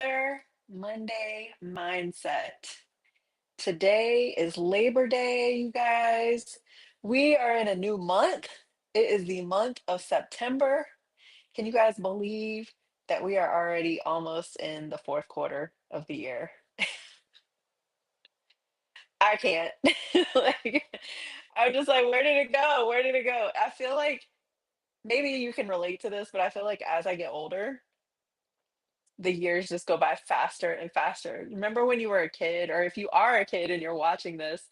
another Monday mindset. Today is Labor Day, you guys. We are in a new month. It is the month of September. Can you guys believe that we are already almost in the fourth quarter of the year? I can't. Like, I'm just like, where did it go? Where did it go? I feel like maybe you can relate to this, but I feel like as I get older, the years just go by faster and faster. Remember when you were a kid, or if you are a kid and you're watching this,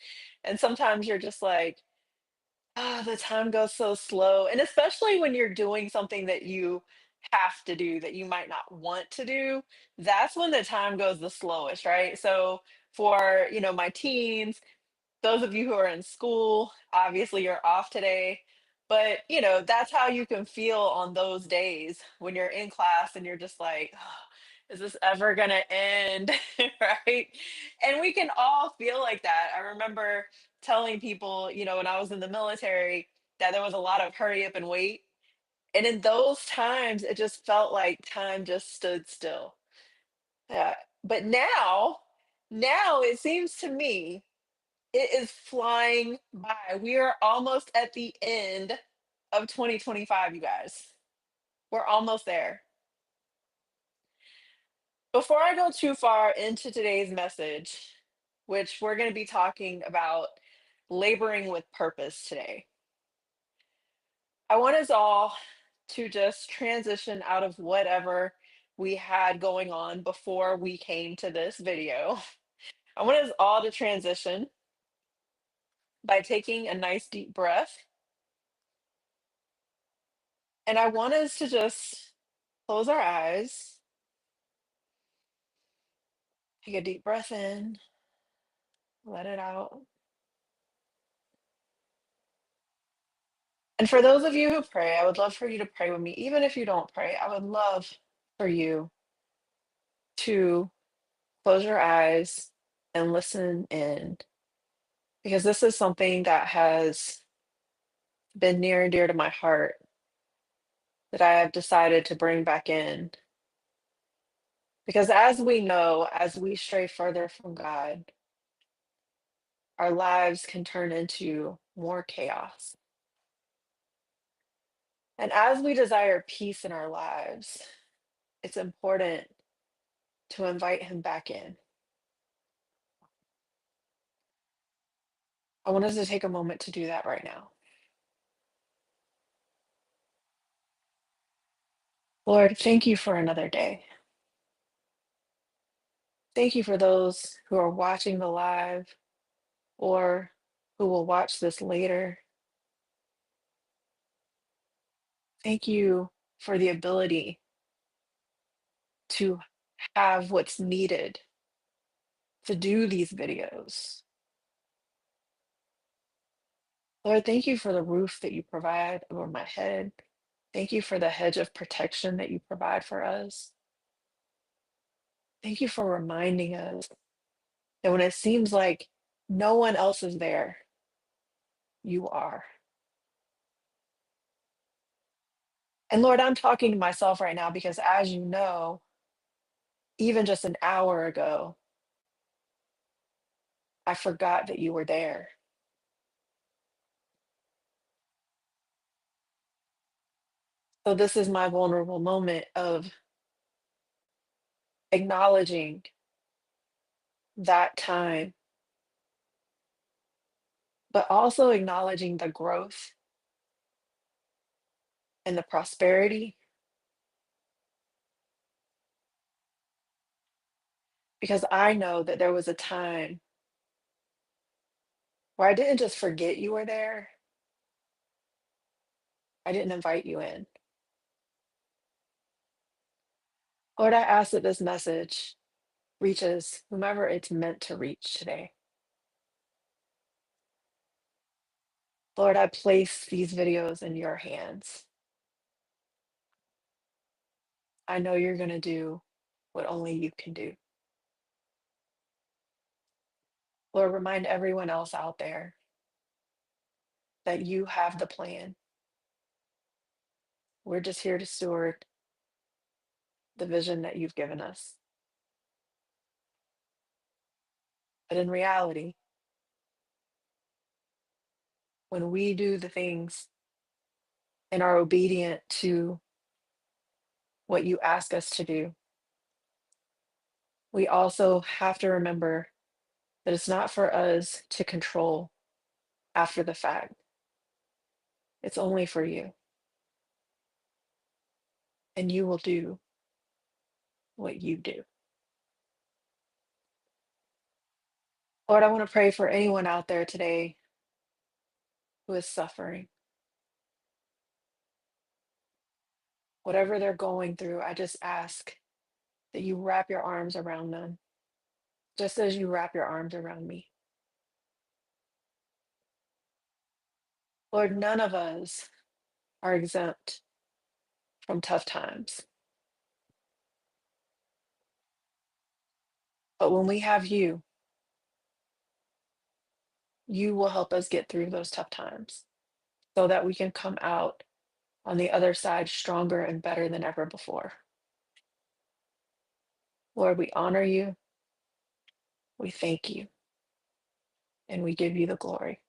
and sometimes you're just like, "Ah, the time goes so slow." And especially when you're doing something that you have to do that you might not want to do, that's when the time goes the slowest, right? So for, my teens, those of you who are in school, obviously you're off today, but that's how you can feel on those days when you're in class and you're just like, "Oh, is this ever going to end?" Right? And we can all feel like that. I remember telling people, when I was in the military, that there was a lot of hurry up and wait. And in those times, it just felt like time just stood still. Yeah. But now it seems to me it is flying by. We are almost at the end of 2025, you guys. We're almost there. Before I go too far into today's message, which we're going to be talking about laboring with purpose today, I want us all to just transition out of whatever we had going on before we came to this video. I want us all to transition by taking a nice deep breath. And I want us to just close our eyes. Take a deep breath in, let it out. And for those of you who pray, I would love for you to pray with me. Even if you don't pray, I would love for you to close your eyes and listen in because this is something that has been near and dear to my heart that I have decided to bring back in. Because as we know, as we stray further from God, our lives can turn into more chaos. And as we desire peace in our lives, it's important to invite him back in. I want us to take a moment to do that right now. Lord, thank you for another day. Thank you for those who are watching the live or who will watch this later. Thank you for the ability to have what's needed to do these videos. Lord, thank you for the roof that you provide over my head. Thank you for the hedge of protection that you provide for us. Thank you for reminding us that when it seems like no one else is there, you are. And Lord, I'm talking to myself right now because as you know, even just an hour ago, I forgot that you were there. So this is my vulnerable moment of acknowledging that time, but also acknowledging the growth and the prosperity because I know that there was a time where I didn't just forget you were there, I didn't invite you in. Lord, I ask that this message reaches whomever it's meant to reach today. Lord, I place these videos in your hands. I know you're going to do what only you can do. Lord, remind everyone else out there that you have the plan. We're just here to steward the vision that you've given us. But in reality, when we do the things and are obedient to what you ask us to do, we also have to remember that it's not for us to control after the fact. It's only for you, and you will do what you do. Lord, I want to pray for anyone out there today who is suffering, whatever they're going through. I just ask that you wrap your arms around them, just as you wrap your arms around me. Lord, none of us are exempt from tough times. But when we have you, you will help us get through those tough times so that we can come out on the other side stronger and better than ever before. Lord, we honor you, we thank you, and we give you the glory.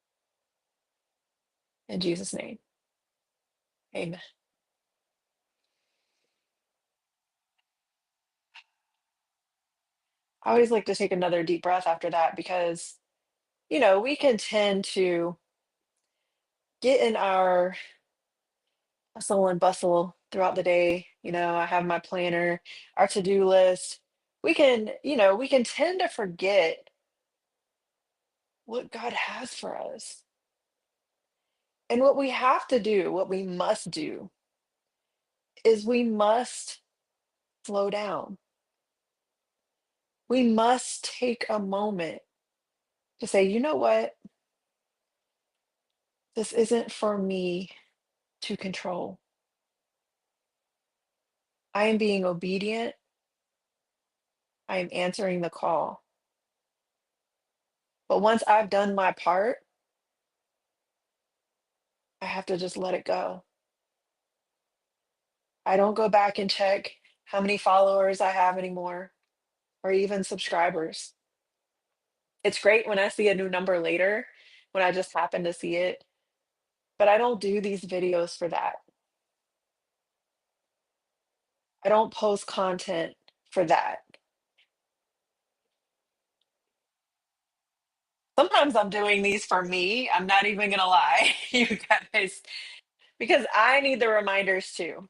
In Jesus' name, amen. I always like to take another deep breath after that because, we can tend to get in our hustle and bustle throughout the day. I have my planner, our to-do list. We can tend to forget what God has for us. And what we have to do, what we must do, is we must slow down. We must take a moment to say, you know what? This isn't for me to control. I am being obedient. I am answering the call. But once I've done my part, I have to just let it go. I don't go back and check how many followers I have anymore or even subscribers. It's great when I see a new number later, when I just happen to see it, but I don't do these videos for that. I don't post content for that. Sometimes I'm doing these for me. I'm not even gonna lie, you guys, because I need the reminders too.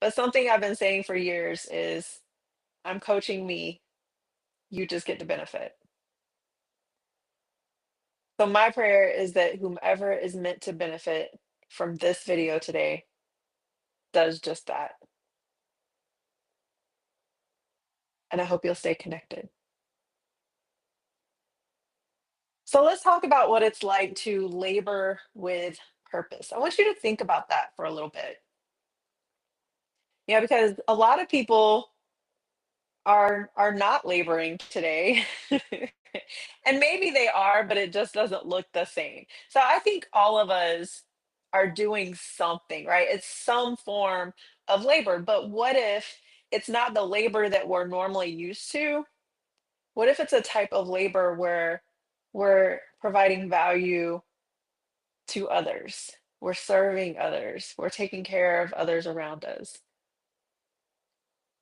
But something I've been saying for years is I'm coaching me, you just get the benefit. So my prayer is that whomever is meant to benefit from this video today does just that. And I hope you'll stay connected. So let's talk about what it's like to labor with purpose. I want you to think about that for a little bit. Yeah, because a lot of people are not laboring today. And maybe they are, but it just doesn't look the same. So I think all of us are doing something, right? It's some form of labor. But what if it's not the labor that we're normally used to? What if it's a type of labor where we're providing value to others? We're serving others. We're taking care of others around us.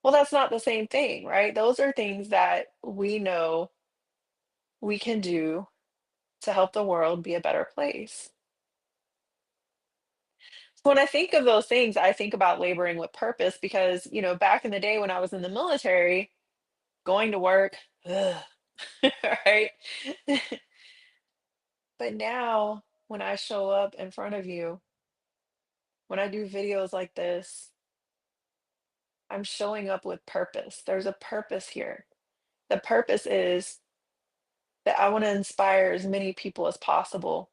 Well, that's not the same thing, right? Those are things that we know we can do to help the world be a better place. So when I think of those things, I think about laboring with purpose because, back in the day when I was in the military, going to work, ugh, right? But now, when I show up in front of you, when I do videos like this, I'm showing up with purpose. There's a purpose here. The purpose is that I want to inspire as many people as possible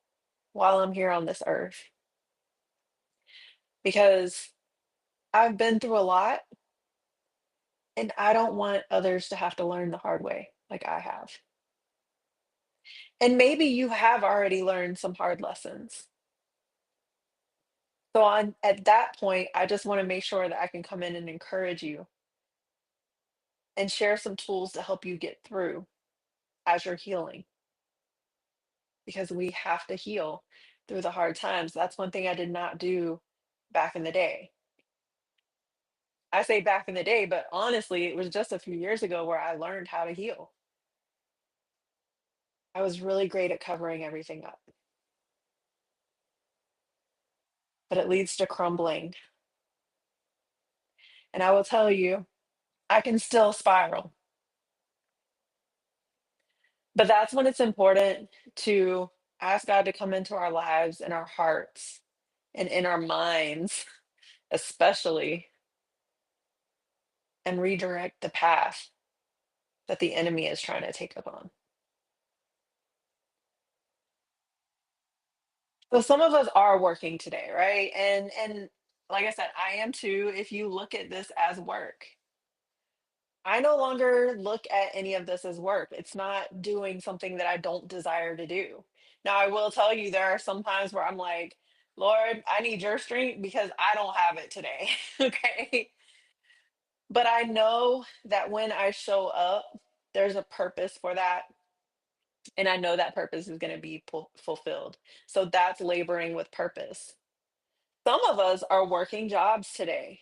while I'm here on this earth because I've been through a lot and I don't want others to have to learn the hard way like I have. And maybe you have already learned some hard lessons. So at that point, I just want to make sure that I can come in and encourage you and share some tools to help you get through. as you're healing because we have to heal through the hard times. That's one thing I did not do back in the day. I say back in the day, but honestly, it was just a few years ago where I learned how to heal. I was really great at covering everything up, but it leads to crumbling. And I will tell you, I can still spiral. But that's when it's important to ask God to come into our lives and our hearts and in our minds, especially, and redirect the path that the enemy is trying to take up on. So some of us are working today, right? And like I said, I am too. If you look at this as work, I no longer look at any of this as work. It's not doing something that I don't desire to do. Now, I will tell you, there are some times where I'm like, Lord, I need your strength because I don't have it today. Okay. But I know that when I show up, there's a purpose for that. And I know that purpose is going to be fulfilled. So that's laboring with purpose. Some of us are working jobs today,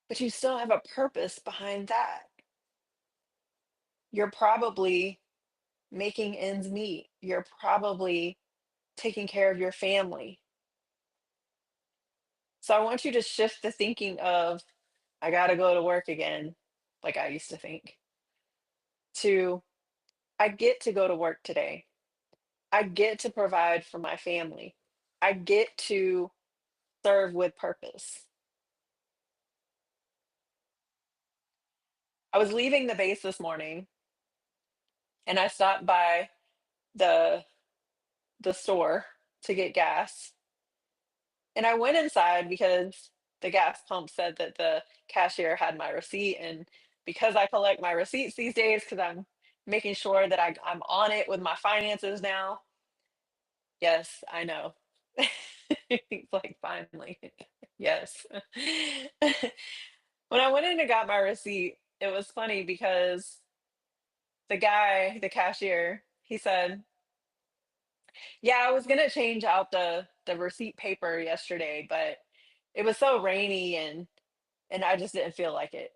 but you still have a purpose behind that. You're probably making ends meet. You're probably taking care of your family. So I want you to shift the thinking of, I got to go to work again, like I used to think, to, I get to go to work today. I get to provide for my family. I get to serve with purpose. I was leaving the base this morning and I stopped by the the store to get gas. And I went inside because the gas pump said that the cashier had my receipt. And because I collect my receipts these days, because I'm making sure that I'm on it with my finances now. Yes, I know. It's like, finally. Yes. When I went in and got my receipt, it was funny because the guy, the cashier, he said, yeah, I was gonna change out the receipt paper yesterday, but it was so rainy and I just didn't feel like it.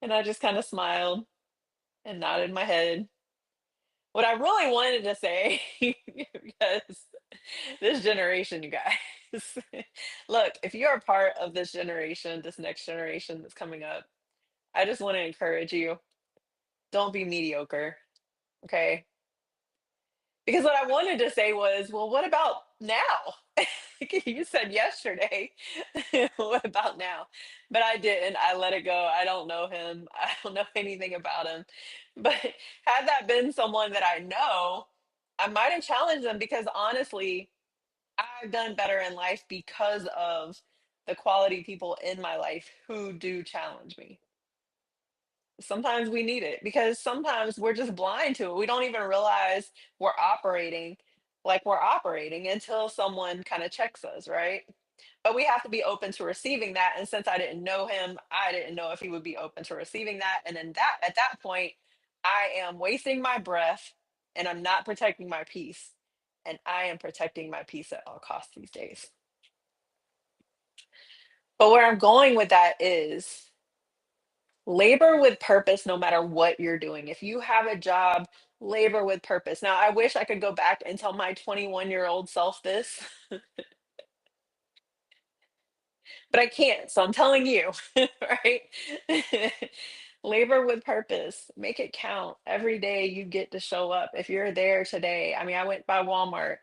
And I just kind of smiled and nodded my head. What I really wanted to say, because this generation, you guys, look, if you're a part of this generation, this next generation that's coming up, I just want to encourage you, don't be mediocre, okay? Because what I wanted to say was, well, what about now? You said yesterday. What about now? But I didn't. I let it go. I don't know him. I don't know anything about him. But had that been someone that I know, I might have challenged them because honestly, I've done better in life because of the quality people in my life who do challenge me. Sometimes we need it because sometimes we're just blind to it. We don't even realize we're operating like we're operating until someone kind of checks us, right? But we have to be open to receiving that. And since I didn't know him, I didn't know if he would be open to receiving that. And then that at that point, I am wasting my breath and I'm not protecting my peace. And I am protecting my peace at all costs these days. But where I'm going with that is labor with purpose no matter what you're doing. If you have a job, labor with purpose. Now, I wish I could go back and tell my 21-year-old self this, but I can't. So I'm telling you, right? Labor with purpose. Make it count. Every day you get to show up. If you're there today, I mean, I went by Walmart.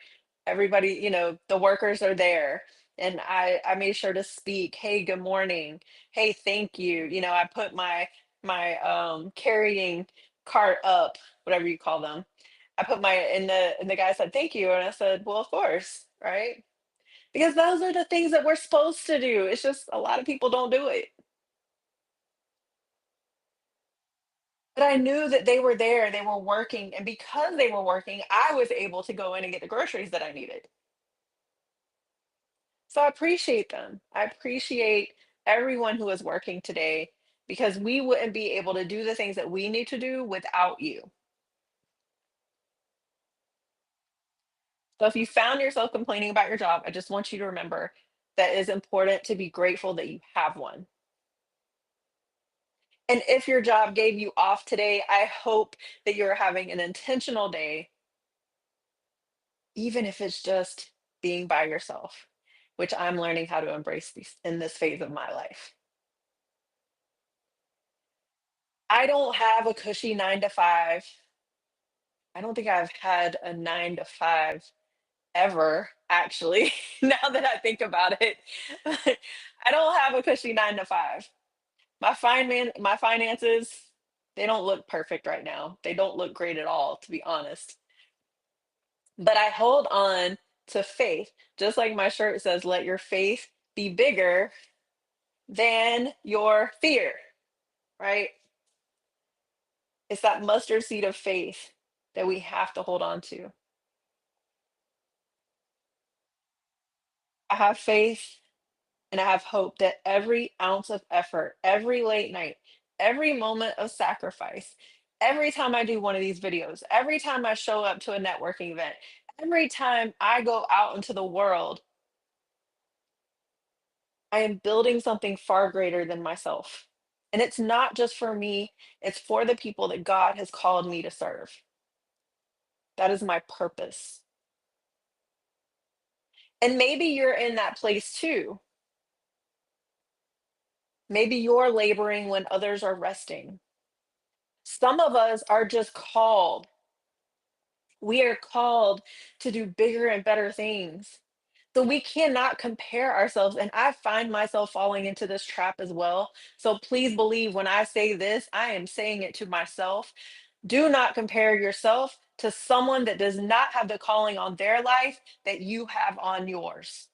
Everybody, the workers are there. And I made sure to speak, hey, good morning. Hey, thank you. I put my carrying cart up, whatever you call them. I put my and the guy said thank you. And I said, well, of course, right? Because those are the things that we're supposed to do. It's just a lot of people don't do it. But I knew that they were there, they were working, and because they were working, I was able to go in and get the groceries that I needed. So I appreciate them. I appreciate everyone who is working today because we wouldn't be able to do the things that we need to do without you. So if you found yourself complaining about your job, I just want you to remember that it is important to be grateful that you have one. And if your job gave you off today, I hope that you're having an intentional day, even if it's just being by yourself, which I'm learning how to embrace these in this phase of my life. I don't have a cushy 9 to 5. I don't think I've had a 9 to 5 ever, actually, now that I think about it. I don't have a cushy 9 to 5. My finances, they don't look perfect right now. They don't look great at all, to be honest. But I hold on to faith. Just like my shirt says, let your faith be bigger than your fear, right? It's that mustard seed of faith that we have to hold on to. I have faith and I have hope that every ounce of effort, every late night, every moment of sacrifice, every time I do one of these videos, every time I show up to a networking event, every time I go out into the world, I am building something far greater than myself. And it's not just for me, it's for the people that God has called me to serve. That is my purpose. And maybe you're in that place too. Maybe you're laboring when others are resting. Some of us are just called. We are called to do bigger and better things. So we cannot compare ourselves. And I find myself falling into this trap as well. So please believe when I say this, I am saying it to myself. Do not compare yourself to someone that does not have the calling on their life that you have on yours.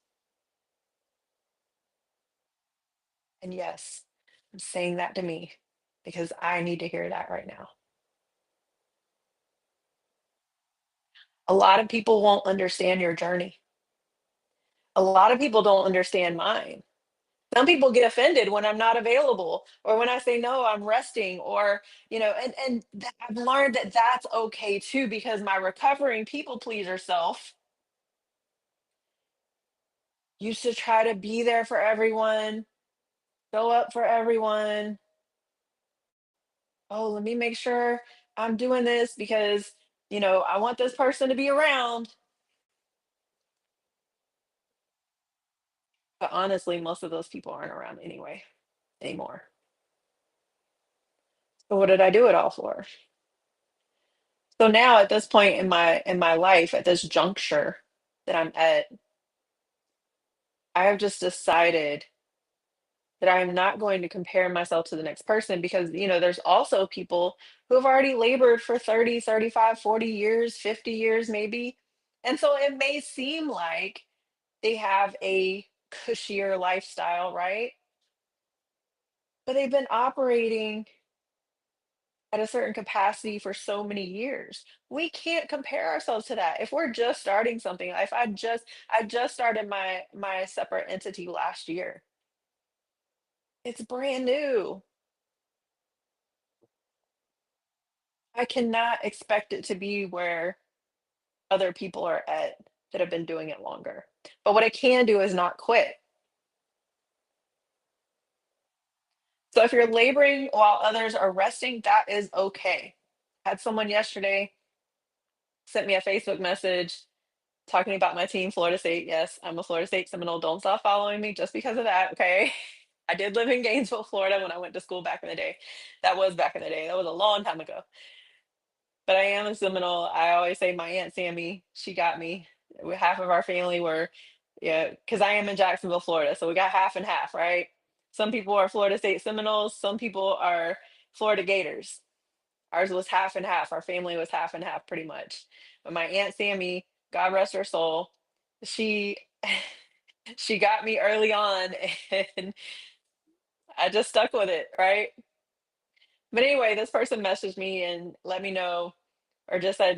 And yes, I'm saying that to me because I need to hear that right now. A lot of people won't understand your journey. A lot of people don't understand mine. Some people get offended when I'm not available or when I say no, I'm resting or, I've learned that that's okay too because my recovering people pleaser self used to try to be there for everyone, show up for everyone. Oh, let me make sure I'm doing this because, I want this person to be around. But honestly, most of those people aren't around anyway anymore. So what did I do it all for? So now at this point in my life, at this juncture that I'm at, I have just decided that I am not going to compare myself to the next person because, there's also people who have already labored for 30, 35, 40 years, 50 years maybe. And so it may seem like they have a cushier lifestyle, right? But they've been operating at a certain capacity for so many years. We can't compare ourselves to that. If we're just starting something, if I just started my separate entity last year. It's brand new. I cannot expect it to be where other people are at that have been doing it longer. But what I can do is not quit. So if you're laboring while others are resting, that is okay. Had someone yesterday sent me a Facebook message talking about my team, Florida State. Yes, I'm a Florida State Seminole. Don't stop following me just because of that, okay? I did live in Gainesville, Florida when I went to school back in the day. That was back in the day. That was a long time ago. But I am a Seminole. I always say my Aunt Sammy, she got me. Half of our family were, yeah, because I am in Jacksonville, Florida. So we got half and half, right? Some people are Florida State Seminoles, some people are Florida Gators. Ours was half and half. Our family was half and half pretty much. But my Aunt Sammy, God rest her soul, she she got me early on and I just stuck with it, right? But anyway, this person messaged me and let me know or just said,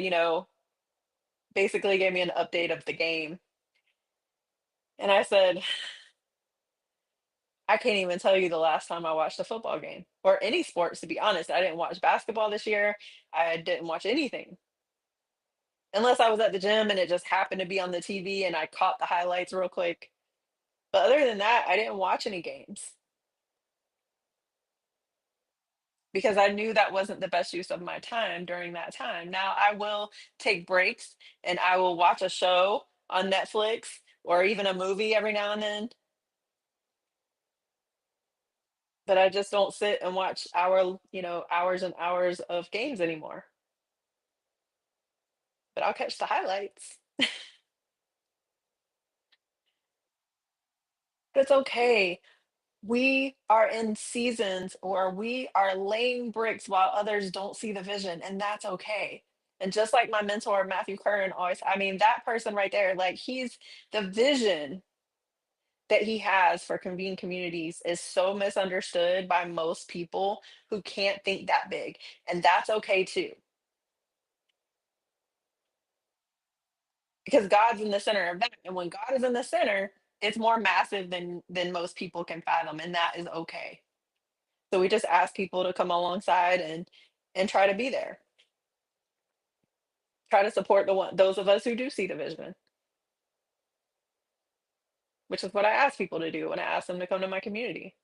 basically gave me an update of the game. And I said, I can't even tell you the last time I watched a football game or any sports, to be honest. I didn't watch basketball this year. I didn't watch anything unless I was at the gym and it just happened to be on the TV and I caught the highlights real quick. But other than that, I didn't watch any games because I knew that wasn't the best use of my time during that time. Now I will take breaks and I will watch a show on Netflix or even a movie every now and then, but I just don't sit and watch hours and hours of games anymore. But I'll catch the highlights. It's okay. We are in seasons where we are laying bricks while others don't see the vision, and that's okay. And just like my mentor, Matthew Curran, always, I mean, that person right there, like he's the vision that he has for convened communities is so misunderstood by most people who can't think that big. And that's okay too, because God's in the center of that. And when God is in the center, it's more massive than most people can fathom, and that is okay. So we just ask people to come alongside and try to be there. Try to support those of us who do see the vision, which is what I ask people to do when I ask them to come to my community.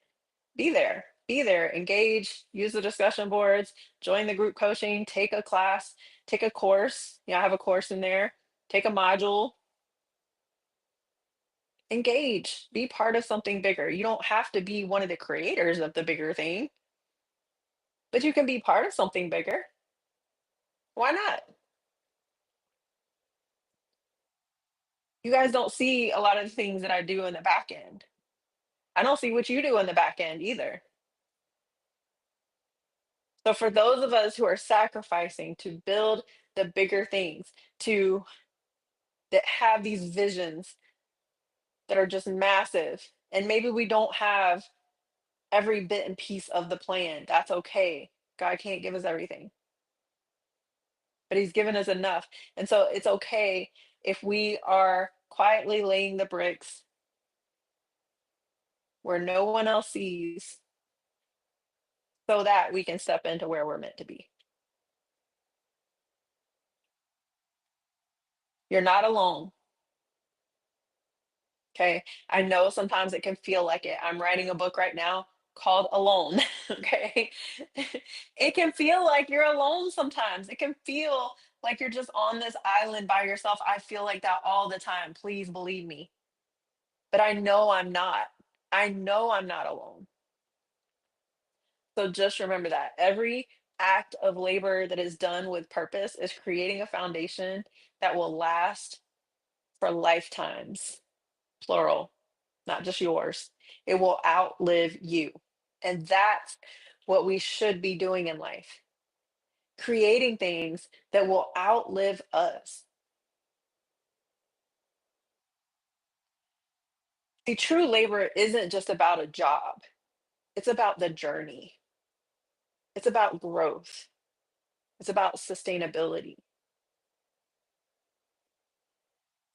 Be there, engage, use the discussion boards, join the group coaching, take a class, take a course. Yeah, I have a course in there. Take a module, engage, be part of something bigger. You don't have to be one of the creators of the bigger thing, but you can be part of something bigger. Why not? You guys don't see a lot of the things that I do in the back end. I don't see what you do in the back end either. So for those of us who are sacrificing to build the bigger things, to that have these visions that are just massive, and maybe we don't have every bit and piece of the plan. That's okay. God can't give us everything, but he's given us enough. And so it's okay if we are quietly laying the bricks where no one else sees so that we can step into where we're meant to be. You're not alone. Okay. I know sometimes it can feel like it. I'm writing a book right now called Alone. Okay. It can feel like you're alone sometimes. It can feel like you're just on this island by yourself. I feel like that all the time. Please believe me. But I know I'm not. I know I'm not alone. So just remember that every act of labor that is done with purpose is creating a foundation that will last for lifetimes, plural, not just yours. It will outlive you. And that's what we should be doing in life, creating things that will outlive us. See, true labor isn't just about a job, it's about the journey, it's about growth, it's about sustainability.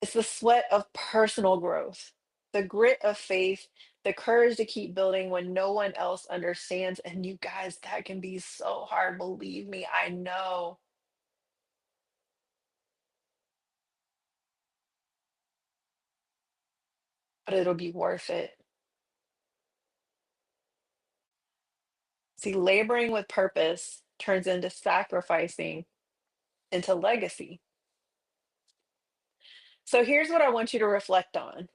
It's the sweat of personal growth, the grit of faith, the courage to keep building when no one else understands. And you guys, that can be so hard. Believe me, I know, but it'll be worth it. See, laboring with purpose turns into sacrificing into legacy. So here's what I want you to reflect on.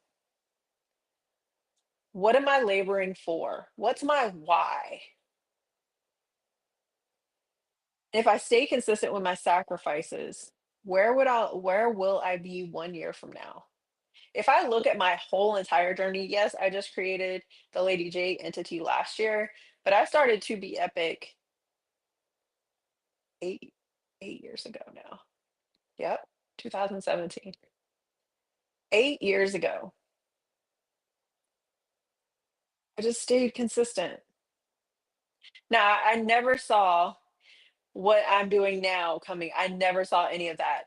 What am I laboring for? What's my why? If I stay consistent with my sacrifices, where will I be 1 year from now? If I look at my whole entire journey, yes, I just created the Lady J entity last year, but I started to be epic 8 8 years ago now. Yep, 2017. 8 years ago. I just stayed consistent. Now, I never saw what I'm doing now coming. I never saw any of that.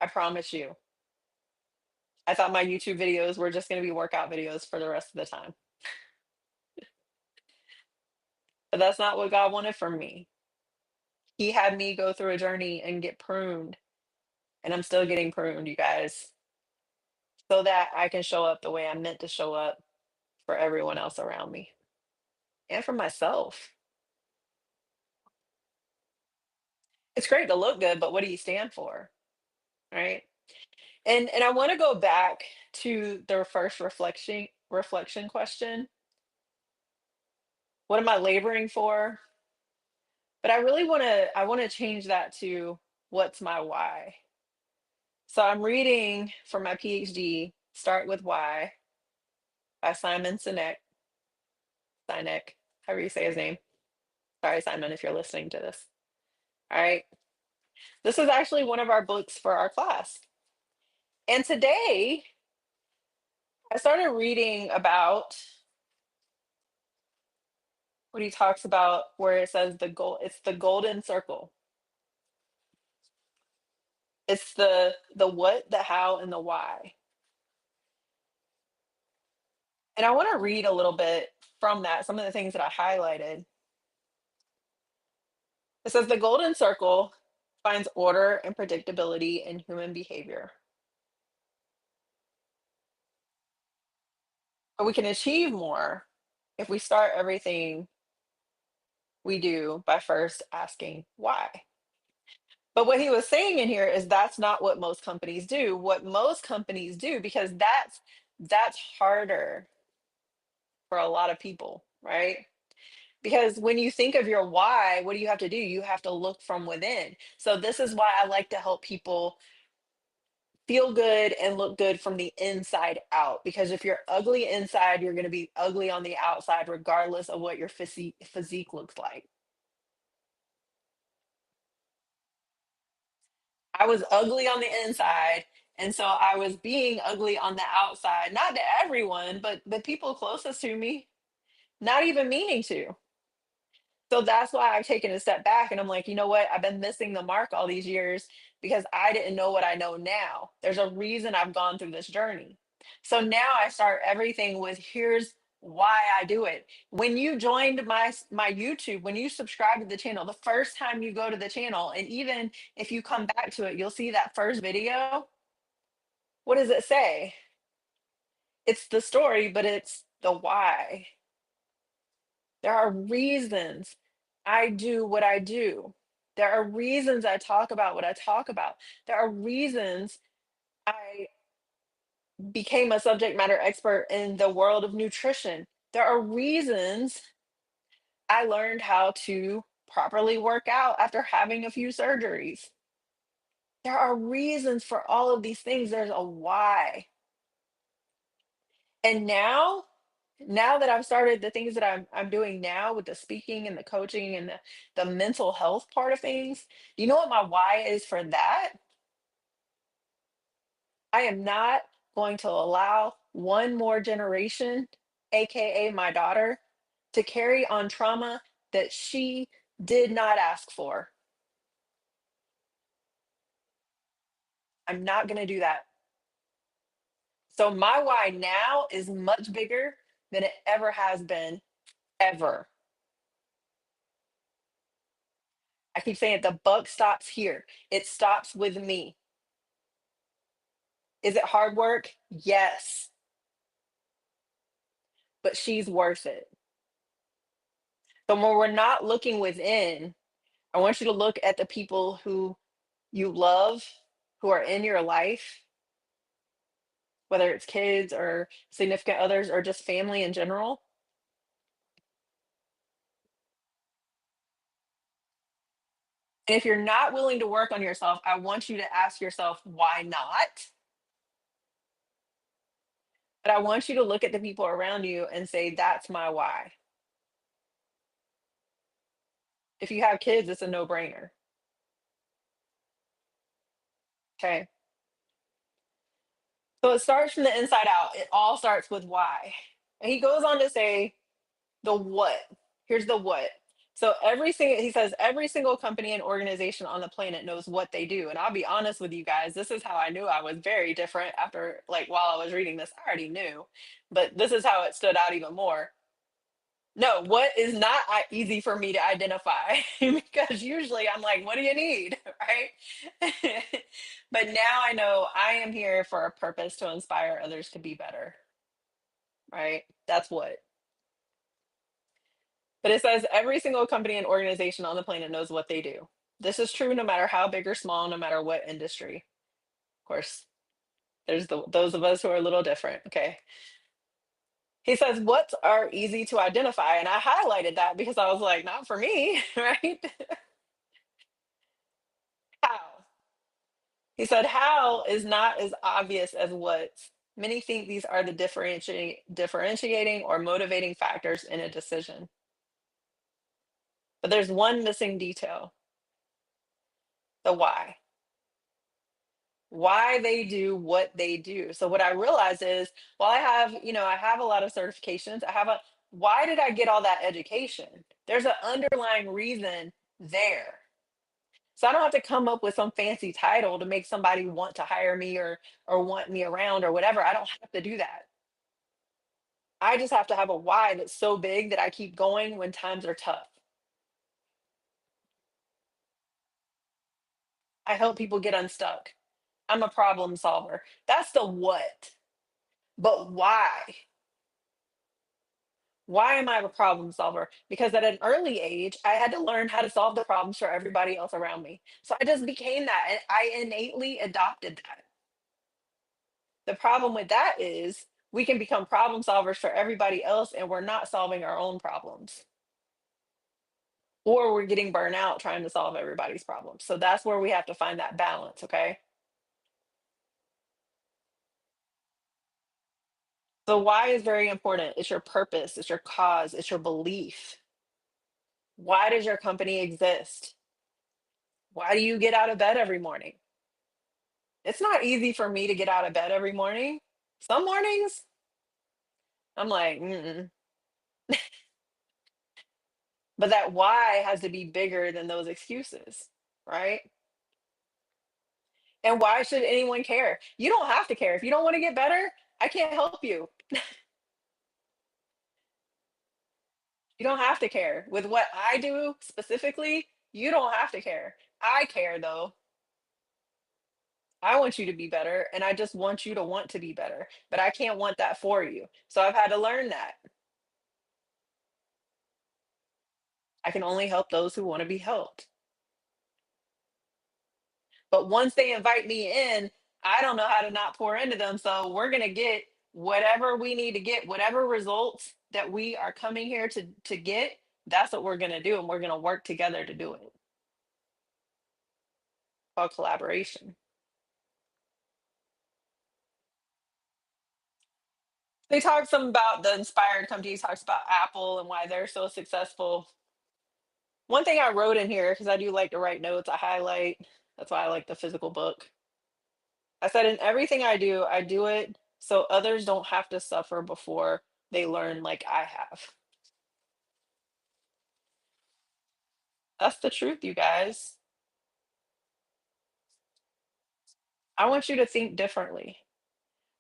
I promise you. I thought my YouTube videos were just gonna be workout videos for the rest of the time. but that's not what God wanted from me. He had me go through a journey and get pruned, and I'm still getting pruned, you guys, so that I can show up the way I'm meant to show up for everyone else around me and for myself. It's great to look good, but what do you stand for? Right? And I want to go back to the first reflection question. What am I laboring for? But I want to change that to what's my why? So I'm reading for my PhD, Start with Why by Simon Sinek, however you say his name. Sorry, Simon, if you're listening to this. All right. This is actually one of our books for our class. And today I started reading about what he talks about where it says it's the golden circle. It's the what, the how, and the why. And I want to read a little bit from that, some of the things that I highlighted. It says the golden circle finds order and predictability in human behavior. But we can achieve more if we start everything we do by first asking why. But what he was saying in here is that's not what most companies do. What most companies do, because that's harder for a lot of people, right? Because when you think of your why, what do you have to do? You have to look from within. So this is why I like to help people feel good and look good from the inside out. Because if you're ugly inside, you're going to be ugly on the outside, regardless of what your physique looks like. I was ugly on the inside, and so I was being ugly on the outside. Not to everyone, but the people closest to me, not even meaning to. So that's why I've taken a step back and I'm like, you know what? I've been missing the mark all these years because I didn't know what I know now. There's a reason I've gone through this journey. So now I start everything with here's why I do it. When you joined my YouTube, when you subscribe to the channel, the first time you go to the channel, and even if you come back to it, you'll see that first video. What does it say? It's the story, but it's the why. There are reasons I do what I do. There are reasons I talk about what I talk about. There are reasons I became a subject matter expert in the world of nutrition. There are reasons I learned how to properly work out after having a few surgeries. There are reasons for all of these things. There's a why. And now that I've started the things that I'm doing now with the speaking and the coaching and the mental health part of things, you know what my why is for that? I am not going to allow one more generation, aka my daughter, to carry on trauma that she did not ask for. I'm not going to do that. So my why now is much bigger than it ever has been, ever. I keep saying it, the buck stops here. It stops with me. Is it hard work? Yes, but she's worth it. So when we're not looking within, I want you to look at the people who you love, who are in your life, whether it's kids or significant others or just family in general. And if you're not willing to work on yourself, I want you to ask yourself, why not? But I want you to look at the people around you and say, that's my why. If you have kids, it's a no brainer. Okay. So it starts from the inside out. It all starts with why. And he goes on to say the what. Here's the what. So he says every single company and organization on the planet knows what they do. And I'll be honest with you guys, this is how I knew I was very different after, like, while I was reading this, I already knew, but this is how it stood out even more. No, what is not easy for me to identify because usually I'm like, what do you need? Right. But now I know I am here for a purpose to inspire others to be better. Right. That's what. But it says every single company and organization on the planet knows what they do. This is true no matter how big or small, no matter what industry. Of course, there's those of us who are a little different. Okay. He says, what are easy to identify? And I highlighted that because I was like, not for me, right? How? He said, how is not as obvious as what. Many think these are the differentiating or motivating factors in a decision. But there's one missing detail, the why they do what they do. So what I realize is, while I have a lot of certifications, why did I get all that education? There's an underlying reason there. So I don't have to come up with some fancy title to make somebody want to hire me or want me around or whatever. I don't have to do that. I just have to have a why that's so big that I keep going when times are tough. I help people get unstuck. I'm a problem solver. That's the what. But why? Why am I a problem solver? Because at an early age, I had to learn how to solve the problems for everybody else around me. So I just became that and I innately adopted that. The problem with that is we can become problem solvers for everybody else and we're not solving our own problems. Or we're getting burnt out trying to solve everybody's problems. So that's where we have to find that balance, okay? So why is very important. It's your purpose, it's your cause, it's your belief. Why does your company exist? Why do you get out of bed every morning? It's not easy for me to get out of bed every morning. Some mornings, I'm like, mm-mm. But that why has to be bigger than those excuses, right? And why should anyone care? You don't have to care. If you don't want to get better, I can't help you. You don't have to care. With what I do specifically, you don't have to care. I care though. I want you to be better and I just want you to want to be better, but I can't want that for you. So I've had to learn that. I can only help those who want to be helped. But once they invite me in, I don't know how to not pour into them. So we're going to get whatever we need to get, whatever results that we are coming here to get. That's what we're going to do. And we're going to work together to do it. Called collaboration. They talk some about the inspired companies, talks about Apple and why they're so successful. One thing I wrote in here, because I do like to write notes, I highlight. That's why I like the physical book. I said, in everything I do it so others don't have to suffer before they learn like I have. That's the truth, you guys. I want you to think differently.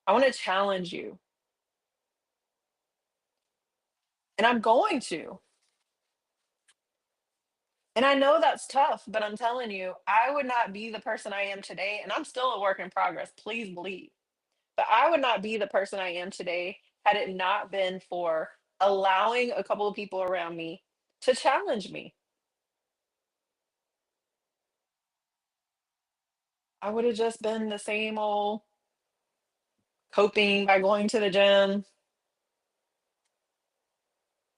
I want to challenge you, and I'm going to. And I know that's tough, but I'm telling you, I would not be the person I am today, and I'm still a work in progress, please believe. But I would not be the person I am today had it not been for allowing a couple of people around me to challenge me. I would have just been the same old coping by going to the gym,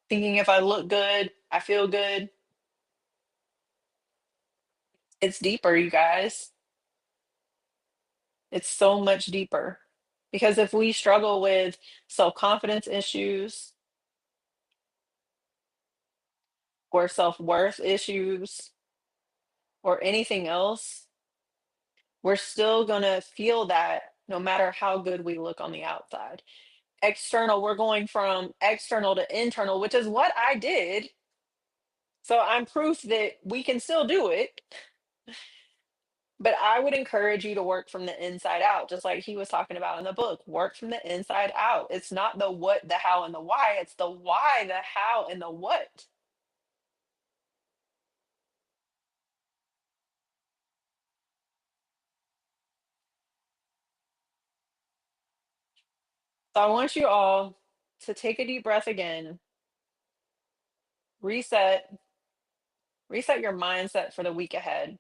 thinking if I look good, I feel good. It's deeper, you guys. It's so much deeper. Because if we struggle with self confidence issues or self worth issues or anything else, we're still going to feel that no matter how good we look on the outside. External, we're going from external to internal, which is what I did. So I'm proof that we can still do it. But I would encourage you to work from the inside out, just like he was talking about in the book. Work from the inside out. It's not the what, the how, and the why. It's the why, the how, and the what. So I want you all to take a deep breath again, reset, reset your mindset for the week ahead.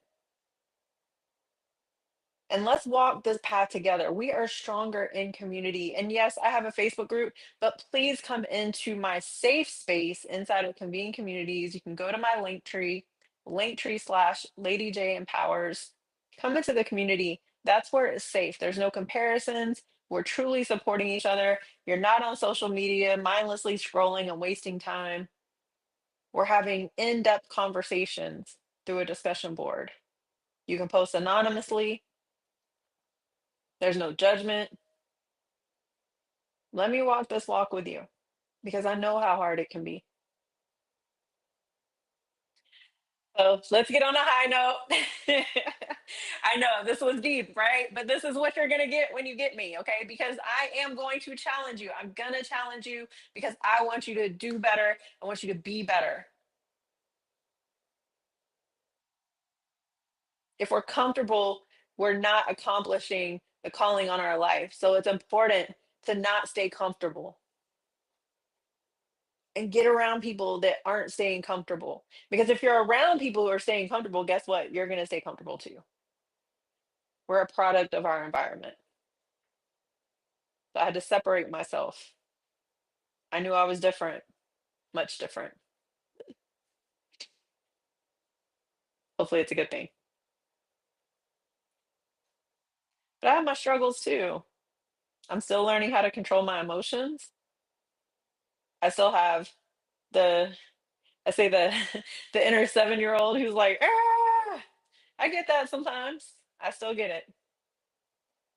And let's walk this path together. We are stronger in community. And yes, I have a Facebook group, but please come into my safe space inside of Convene Communities. You can go to my link tree slash Lady J Empowers. Come into the community. That's where it's safe. There's no comparisons. We're truly supporting each other. You're not on social media, mindlessly scrolling and wasting time. We're having in depth conversations through a discussion board. You can post anonymously. There's no judgment. Let me walk this walk with you because I know how hard it can be. So let's get on a high note. I know this was deep, right? But this is what you're going to get when you get me, okay? Because I am going to challenge you. I'm going to challenge you because I want you to do better. I want you to be better. If we're comfortable, we're not accomplishing the calling on our life. So it's important to not stay comfortable and get around people that aren't staying comfortable. Because if you're around people who are staying comfortable, guess what? You're going to stay comfortable too. We're a product of our environment. So I had to separate myself. I knew I was different, much different. Hopefully, it's a good thing. But I have my struggles too. I'm still learning how to control my emotions. I still have the, I say the, the inner 7-year old who's like, ah, I get that sometimes. I still get it,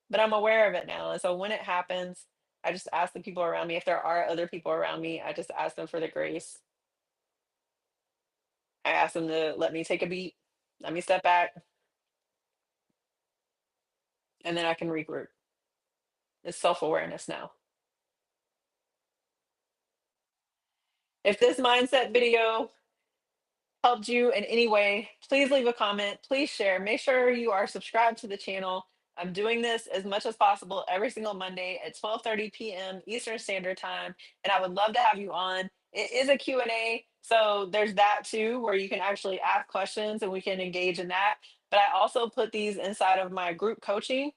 but I'm aware of it now. And so when it happens, I just ask the people around me, if there are other people around me, I just ask them for the grace. I ask them to let me take a beat, let me step back, and then I can regroup. It's self awareness now. If this mindset video helped you in any way, please leave a comment, please share. Make sure you are subscribed to the channel. I'm doing this as much as possible every single Monday at 12:30 p.m. Eastern Standard Time, and I would love to have you on. It is a Q&A, so there's that too, where you can actually ask questions and we can engage in that. But I also put these inside of my group coaching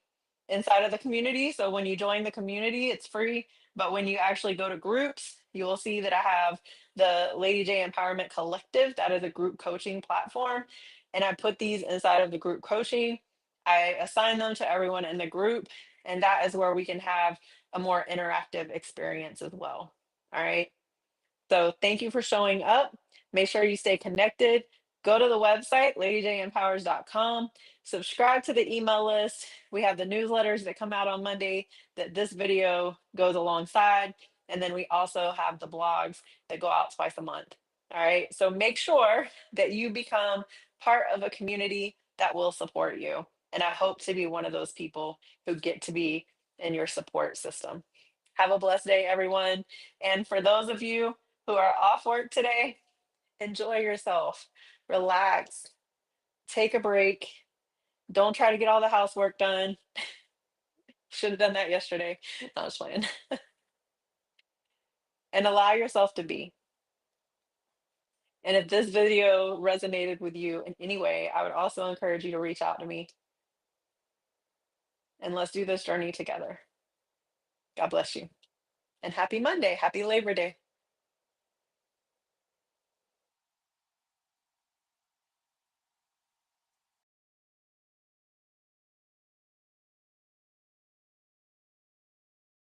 inside of the community. So when you join the community, it's free. But when you actually go to groups, you will see that I have the Lady J Empowerment Collective. That is a group coaching platform. And I put these inside of the group coaching. I assign them to everyone in the group. And that is where we can have a more interactive experience as well. All right. So thank you for showing up. Make sure you stay connected. Go to the website, ladyjempowers.com. Subscribe to the email list. We have the newsletters that come out on Monday that this video goes alongside. And then we also have the blogs that go out twice a month. All right. So make sure that you become part of a community that will support you. And I hope to be one of those people who get to be in your support system. Have a blessed day, everyone. And for those of you who are off work today, enjoy yourself, relax, take a break. Don't try to get all the housework done. Should have done that yesterday. I was playing. And allow yourself to be. And if this video resonated with you in any way, I would also encourage you to reach out to me and let's do this journey together. God bless you. And happy Monday. Happy Labor Day.